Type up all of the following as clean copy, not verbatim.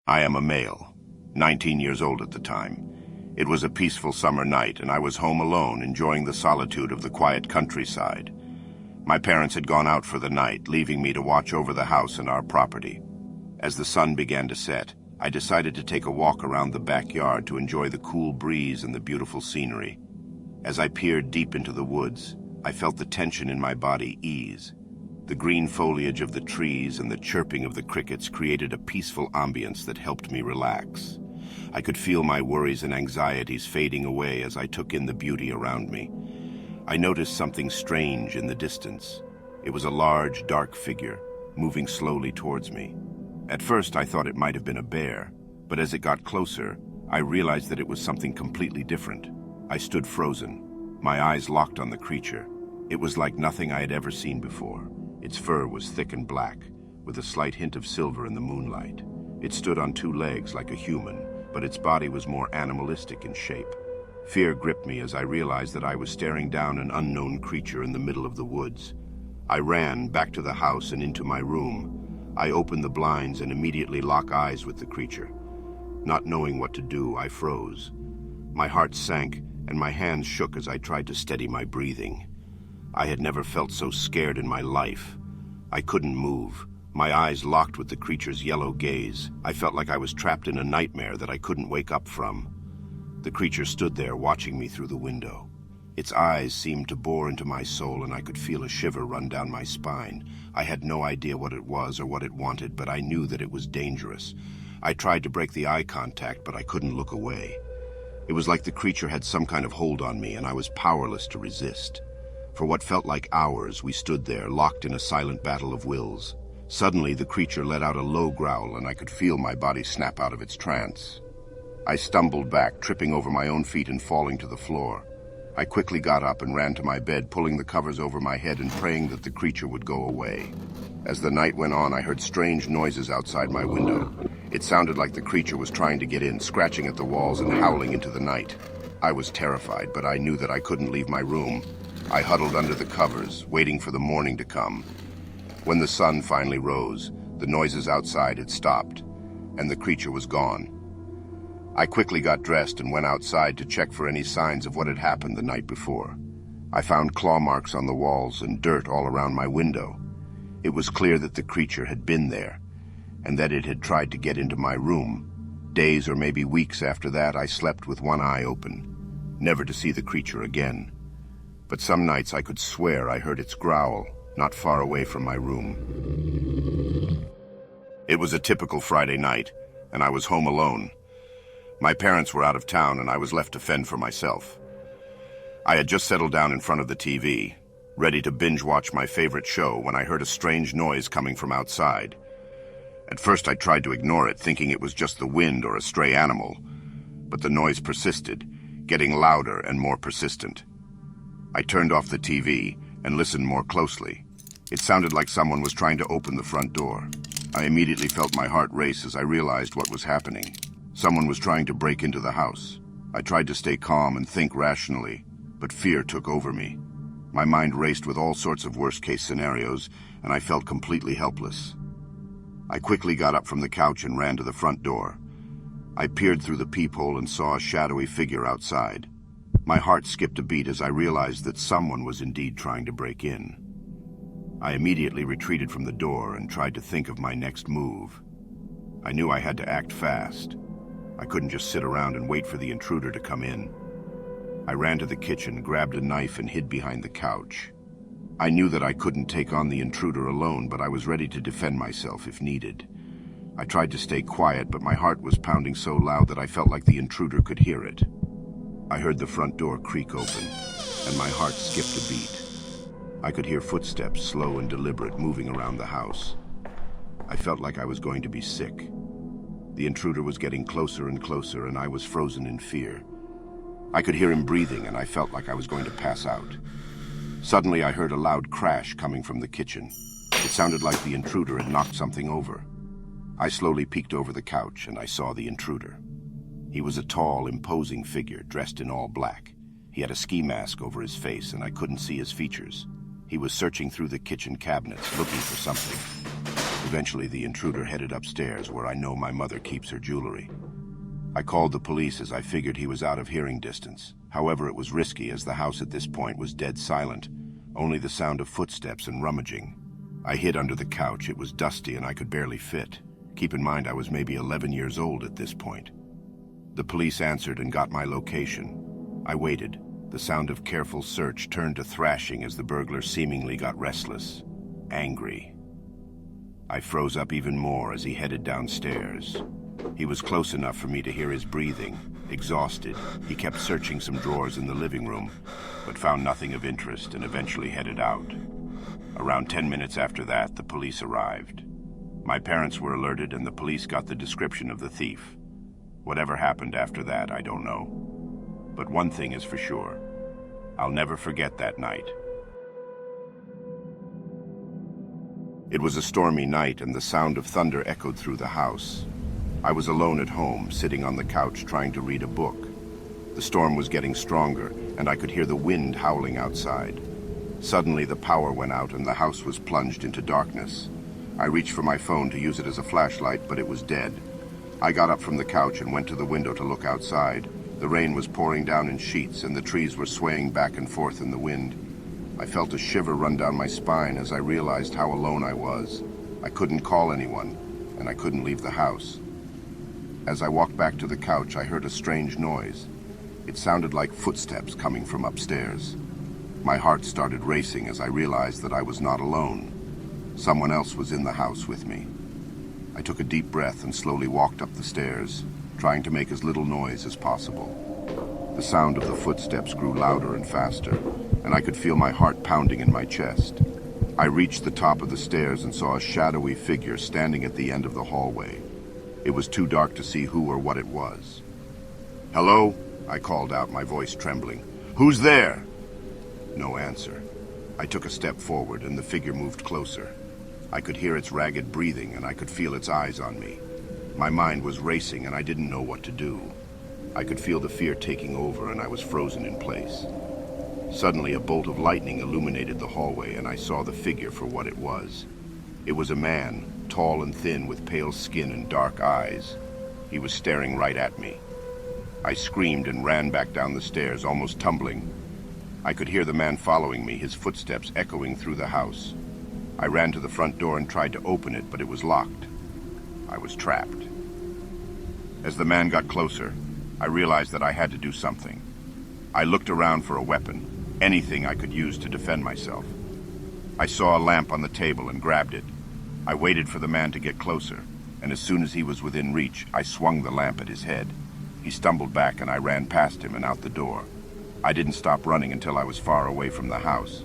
I am a male, 19 years old at the time. It was a peaceful summer night, and I was home alone, enjoying the solitude of the quiet countryside. My parents had gone out for the night, leaving me to watch over the house and our property. As the sun began to set, I decided to take a walk around the backyard to enjoy the cool breeze and the beautiful scenery. As I peered deep into the woods, I felt the tension in my body ease. The green foliage of the trees and the chirping of the crickets created a peaceful ambience that helped me relax. I could feel my worries and anxieties fading away as I took in the beauty around me. I noticed something strange in the distance. It was a large, dark figure, moving slowly towards me. At first, I thought it might have been a bear, but as it got closer, I realized that it was something completely different. I stood frozen, my eyes locked on the creature. It was like nothing I had ever seen before. Its fur was thick and black, with a slight hint of silver in the moonlight. It stood on two legs like a human, but its body was more animalistic in shape. Fear gripped me as I realized that I was staring down an unknown creature in the middle of the woods. I ran back to the house and into my room. I opened the blinds and immediately locked eyes with the creature. Not knowing what to do, I froze. My heart sank and my hands shook as I tried to steady my breathing. I had never felt so scared in my life. I couldn't move, my eyes locked with the creature's yellow gaze. I felt like I was trapped in a nightmare that I couldn't wake up from. The creature stood there watching me through the window. Its eyes seemed to bore into my soul, and I could feel a shiver run down my spine. I had no idea what it was or what it wanted, but I knew that it was dangerous. I tried to break the eye contact, but I couldn't look away. It was like the creature had some kind of hold on me, and I was powerless to resist. For what felt like hours, we stood there, locked in a silent battle of wills. Suddenly, the creature let out a low growl, and I could feel my body snap out of its trance. I stumbled back, tripping over my own feet and falling to the floor. I quickly got up and ran to my bed, pulling the covers over my head and praying that the creature would go away. As the night went on, I heard strange noises outside my window. It sounded like the creature was trying to get in, scratching at the walls and howling into the night. I was terrified, but I knew that I couldn't leave my room. I huddled under the covers, waiting for the morning to come. When the sun finally rose, the noises outside had stopped, and the creature was gone. I quickly got dressed and went outside to check for any signs of what had happened the night before. I found claw marks on the walls and dirt all around my window. It was clear that the creature had been there, and that it had tried to get into my room. Days or maybe weeks after that, I slept with one eye open, never to see the creature again. But some nights I could swear I heard its growl, not far away from my room. It was a typical Friday night, and I was home alone. My parents were out of town, and I was left to fend for myself. I had just settled down in front of the TV, ready to binge-watch my favorite show, when I heard a strange noise coming from outside. At first I tried to ignore it, thinking it was just the wind or a stray animal. But the noise persisted, getting louder and more persistent. I turned off the TV and listened more closely. It sounded like someone was trying to open the front door. I immediately felt my heart race as I realized what was happening. Someone was trying to break into the house. I tried to stay calm and think rationally, but fear took over me. My mind raced with all sorts of worst-case scenarios, and I felt completely helpless. I quickly got up from the couch and ran to the front door. I peered through the peephole and saw a shadowy figure outside. My heart skipped a beat as I realized that someone was indeed trying to break in. I immediately retreated from the door and tried to think of my next move. I knew I had to act fast. I couldn't just sit around and wait for the intruder to come in. I ran to the kitchen, grabbed a knife, and hid behind the couch. I knew that I couldn't take on the intruder alone, but I was ready to defend myself if needed. I tried to stay quiet, but my heart was pounding so loud that I felt like the intruder could hear it. I heard the front door creak open, and my heart skipped a beat. I could hear footsteps, slow and deliberate, moving around the house. I felt like I was going to be sick. The intruder was getting closer and closer, and I was frozen in fear. I could hear him breathing, and I felt like I was going to pass out. Suddenly, I heard a loud crash coming from the kitchen. It sounded like the intruder had knocked something over. I slowly peeked over the couch, and I saw the intruder. He was a tall, imposing figure, dressed in all black. He had a ski mask over his face, and I couldn't see his features. He was searching through the kitchen cabinets, looking for something. Eventually, the intruder headed upstairs, where I know my mother keeps her jewelry. I called the police as I figured he was out of hearing distance. However, it was risky as the house at this point was dead silent, only the sound of footsteps and rummaging. I hid under the couch. It was dusty and I could barely fit. Keep in mind I was maybe 11 years old at this point. The police answered and got my location. I waited. The sound of careful search turned to thrashing as the burglar seemingly got restless, angry. I froze up even more as he headed downstairs. He was close enough for me to hear his breathing. Exhausted, he kept searching some drawers in the living room, but found nothing of interest and eventually headed out. Around 10 minutes after that, the police arrived. My parents were alerted and the police got the description of the thief. Whatever happened after that, I don't know. But one thing is for sure. I'll never forget that night. It was a stormy night and the sound of thunder echoed through the house. I was alone at home, sitting on the couch trying to read a book. The storm was getting stronger and I could hear the wind howling outside. Suddenly the power went out and the house was plunged into darkness. I reached for my phone to use it as a flashlight, but it was dead. I got up from the couch and went to the window to look outside. The rain was pouring down in sheets and the trees were swaying back and forth in the wind. I felt a shiver run down my spine as I realized how alone I was. I couldn't call anyone, and I couldn't leave the house. As I walked back to the couch, I heard a strange noise. It sounded like footsteps coming from upstairs. My heart started racing as I realized that I was not alone. Someone else was in the house with me. I took a deep breath and slowly walked up the stairs, trying to make as little noise as possible. The sound of the footsteps grew louder and faster, and I could feel my heart pounding in my chest. I reached the top of the stairs and saw a shadowy figure standing at the end of the hallway. It was too dark to see who or what it was. "Hello?" I called out, my voice trembling. "Who's there?" No answer. I took a step forward and the figure moved closer. I could hear its ragged breathing and I could feel its eyes on me. My mind was racing and I didn't know what to do. I could feel the fear taking over and I was frozen in place. Suddenly a bolt of lightning illuminated the hallway and I saw the figure for what it was. It was a man, tall and thin with pale skin and dark eyes. He was staring right at me. I screamed and ran back down the stairs, almost tumbling. I could hear the man following me, his footsteps echoing through the house. I ran to the front door and tried to open it, but it was locked. I was trapped. As the man got closer, I realized that I had to do something. I looked around for a weapon, anything I could use to defend myself. I saw a lamp on the table and grabbed it. I waited for the man to get closer, and as soon as he was within reach, I swung the lamp at his head. He stumbled back and I ran past him and out the door. I didn't stop running until I was far away from the house.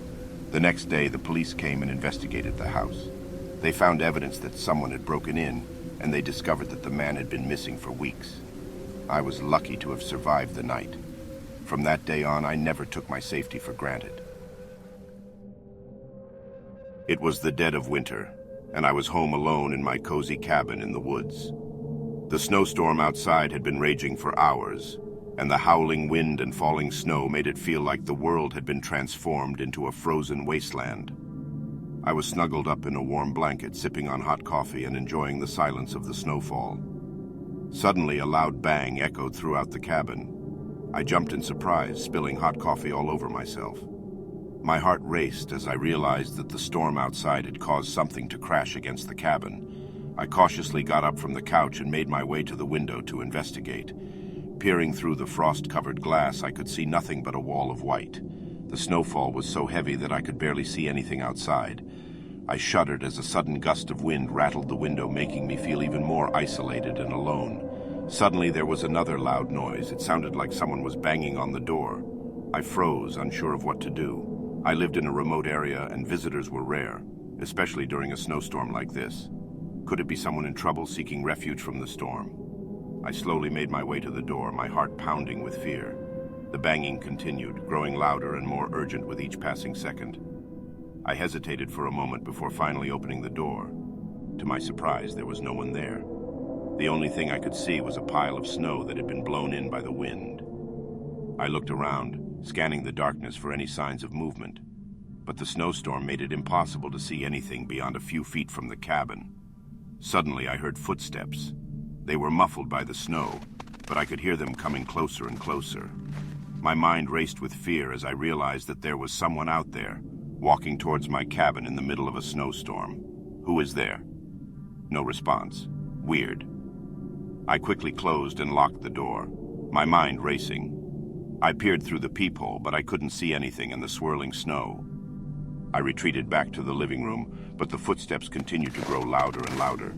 The next day, the police came and investigated the house. They found evidence that someone had broken in, and they discovered that the man had been missing for weeks. I was lucky to have survived the night. From that day on, I never took my safety for granted. It was the dead of winter, and I was home alone in my cozy cabin in the woods. The snowstorm outside had been raging for hours, and the howling wind and falling snow made it feel like the world had been transformed into a frozen wasteland. I was snuggled up in a warm blanket, sipping on hot coffee and enjoying the silence of the snowfall. Suddenly, a loud bang echoed throughout the cabin. I jumped in surprise, spilling hot coffee all over myself. My heart raced as I realized that the storm outside had caused something to crash against the cabin. I cautiously got up from the couch and made my way to the window to investigate. Peering through the frost-covered glass, I could see nothing but a wall of white. The snowfall was so heavy that I could barely see anything outside. I shuddered as a sudden gust of wind rattled the window, making me feel even more isolated and alone. Suddenly there was another loud noise. It sounded like someone was banging on the door. I froze, unsure of what to do. I lived in a remote area and visitors were rare, especially during a snowstorm like this. Could it be someone in trouble seeking refuge from the storm? I slowly made my way to the door, my heart pounding with fear. The banging continued, growing louder and more urgent with each passing second. I hesitated for a moment before finally opening the door. To my surprise, there was no one there. The only thing I could see was a pile of snow that had been blown in by the wind. I looked around, scanning the darkness for any signs of movement, but the snowstorm made it impossible to see anything beyond a few feet from the cabin. Suddenly, I heard footsteps. They were muffled by the snow, but I could hear them coming closer and closer. My mind raced with fear as I realized that there was someone out there, walking towards my cabin in the middle of a snowstorm. Who is there? No response. Weird. I quickly closed and locked the door, my mind racing. I peered through the peephole, but I couldn't see anything in the swirling snow. I retreated back to the living room, but the footsteps continued to grow louder and louder.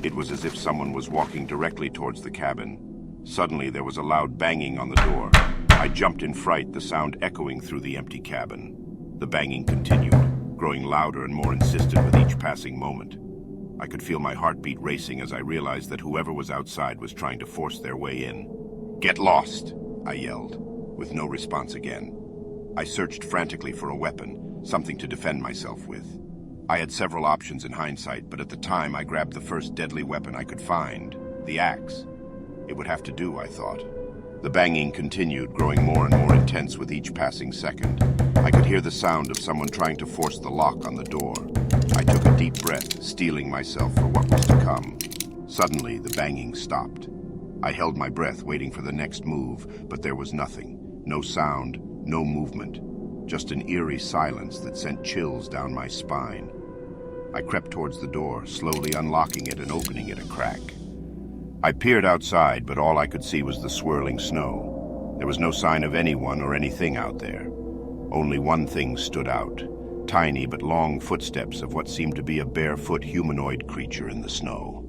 It was as if someone was walking directly towards the cabin. Suddenly, there was a loud banging on the door. I jumped in fright, the sound echoing through the empty cabin. The banging continued, growing louder and more insistent with each passing moment. I could feel my heartbeat racing as I realized that whoever was outside was trying to force their way in. "Get lost!" I yelled, with no response again. I searched frantically for a weapon, something to defend myself with. I had several options in hindsight, but at the time I grabbed the first deadly weapon I could find, the axe. It would have to do, I thought. The banging continued, growing more and more intense with each passing second. I could hear the sound of someone trying to force the lock on the door. I took a deep breath, steeling myself for what was to come. Suddenly, the banging stopped. I held my breath, waiting for the next move, but there was nothing. No sound, no movement. Just an eerie silence that sent chills down my spine. I crept towards the door, slowly unlocking it and opening it a crack. I peered outside, but all I could see was the swirling snow. There was no sign of anyone or anything out there. Only one thing stood out. Tiny but long footsteps of what seemed to be a barefoot humanoid creature in the snow.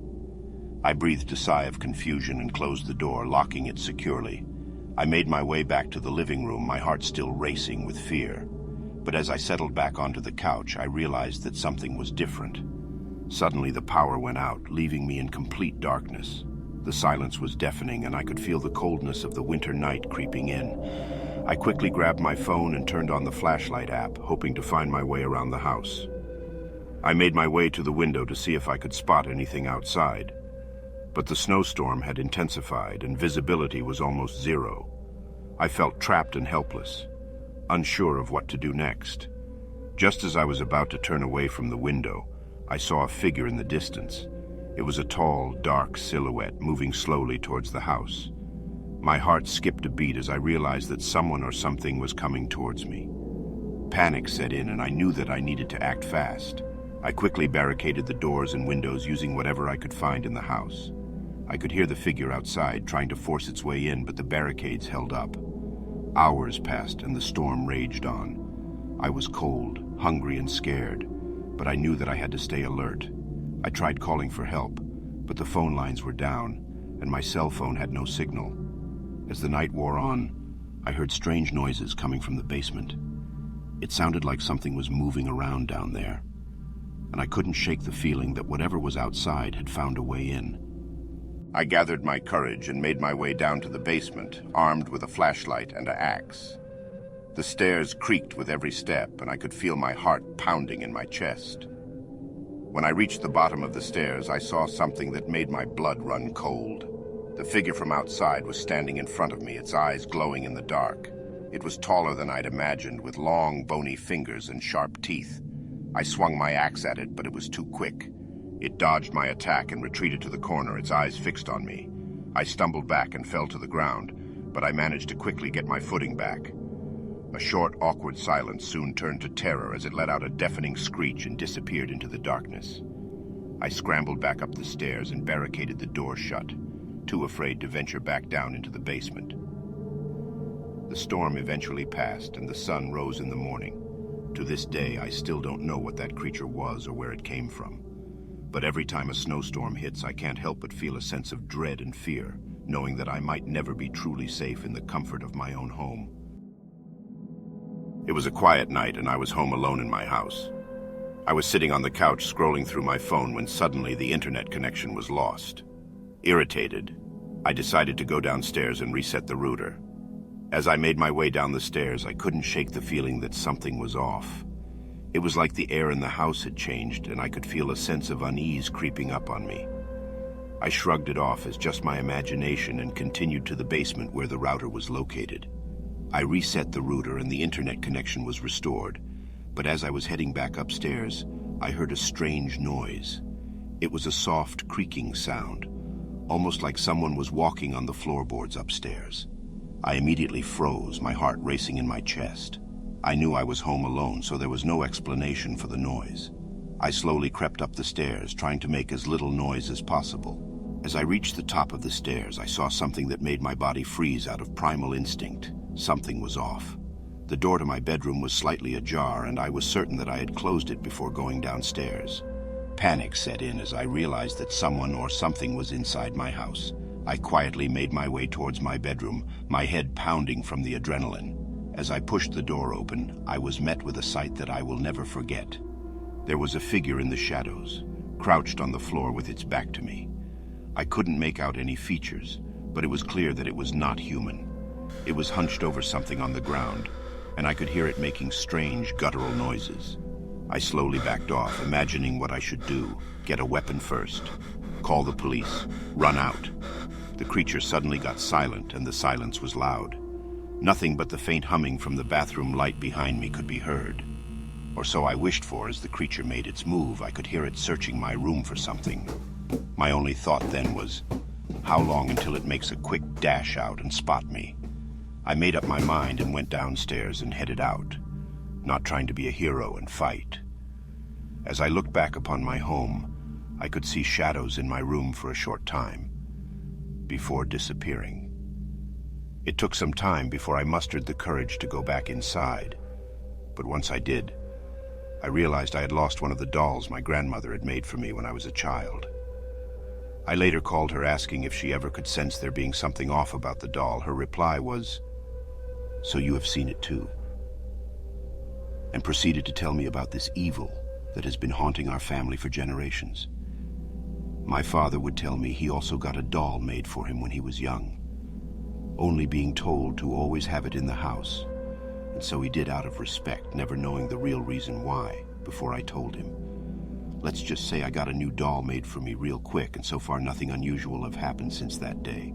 I breathed a sigh of confusion and closed the door, locking it securely. I made my way back to the living room, my heart still racing with fear. But as I settled back onto the couch, I realized that something was different. Suddenly the power went out, leaving me in complete darkness. The silence was deafening, and I could feel the coldness of the winter night creeping in. I quickly grabbed my phone and turned on the flashlight app, hoping to find my way around the house. I made my way to the window to see if I could spot anything outside. But the snowstorm had intensified, and visibility was almost zero. I felt trapped and helpless, unsure of what to do next. Just as I was about to turn away from the window, I saw a figure in the distance. It was a tall, dark silhouette moving slowly towards the house. My heart skipped a beat as I realized that someone or something was coming towards me. Panic set in, and I knew that I needed to act fast. I quickly barricaded the doors and windows using whatever I could find in the house. I could hear the figure outside trying to force its way in, but the barricades held up. Hours passed and the storm raged on. I was cold, hungry, and scared, but I knew that I had to stay alert. I tried calling for help, but the phone lines were down, and my cell phone had no signal. As the night wore on, I heard strange noises coming from the basement. It sounded like something was moving around down there, and I couldn't shake the feeling that whatever was outside had found a way in. I gathered my courage and made my way down to the basement, armed with a flashlight and an axe. The stairs creaked with every step, and I could feel my heart pounding in my chest. When I reached the bottom of the stairs, I saw something that made my blood run cold. The figure from outside was standing in front of me, its eyes glowing in the dark. It was taller than I'd imagined, with long, bony fingers and sharp teeth. I swung my axe at it, but it was too quick. It dodged my attack and retreated to the corner, its eyes fixed on me. I stumbled back and fell to the ground, but I managed to quickly get my footing back. A short, awkward silence soon turned to terror as it let out a deafening screech and disappeared into the darkness. I scrambled back up the stairs and barricaded the door shut, too afraid to venture back down into the basement. The storm eventually passed, and the sun rose in the morning. To this day, I still don't know what that creature was or where it came from. But every time a snowstorm hits, I can't help but feel a sense of dread and fear, knowing that I might never be truly safe in the comfort of my own home. It was a quiet night, and I was home alone in my house. I was sitting on the couch scrolling through my phone when suddenly the internet connection was lost. Irritated, I decided to go downstairs and reset the router. As I made my way down the stairs, I couldn't shake the feeling that something was off. It was like the air in the house had changed, and I could feel a sense of unease creeping up on me. I shrugged it off as just my imagination and continued to the basement where the router was located. I reset the router and the internet connection was restored, but as I was heading back upstairs, I heard a strange noise. It was a soft, creaking sound, almost like someone was walking on the floorboards upstairs. I immediately froze, my heart racing in my chest. I knew I was home alone, so there was no explanation for the noise. I slowly crept up the stairs, trying to make as little noise as possible. As I reached the top of the stairs, I saw something that made my body freeze out of primal instinct. Something was off. The door to my bedroom was slightly ajar, and I was certain that I had closed it before going downstairs. Panic set in as I realized that someone or something was inside my house. I quietly made my way towards my bedroom, my head pounding from the adrenaline. As I pushed the door open, I was met with a sight that I will never forget. There was a figure in the shadows, crouched on the floor with its back to me. I couldn't make out any features, but it was clear that it was not human. It was hunched over something on the ground, and I could hear it making strange, guttural noises. I slowly backed off, imagining what I should do. Get a weapon first. Call the police. Run out. The creature suddenly got silent, and the silence was loud. Nothing but the faint humming from the bathroom light behind me could be heard. Or so I wished for. As the creature made its move, I could hear it searching my room for something. My only thought then was, how long until it makes a quick dash out and spot me? I made up my mind and went downstairs and headed out, not trying to be a hero and fight. As I looked back upon my home, I could see shadows in my room for a short time, before disappearing. It took some time before I mustered the courage to go back inside, but once I did, I realized I had lost one of the dolls my grandmother had made for me when I was a child. I later called her asking if she ever could sense there being something off about the doll. Her reply was, "So you have seen it too," and proceeded to tell me about this evil that has been haunting our family for generations. My father would tell me he also got a doll made for him when he was young, only being told to always have it in the house, and so he did out of respect, never knowing the real reason why, before I told him. Let's just say I got a new doll made for me real quick, and so far nothing unusual have happened since that day.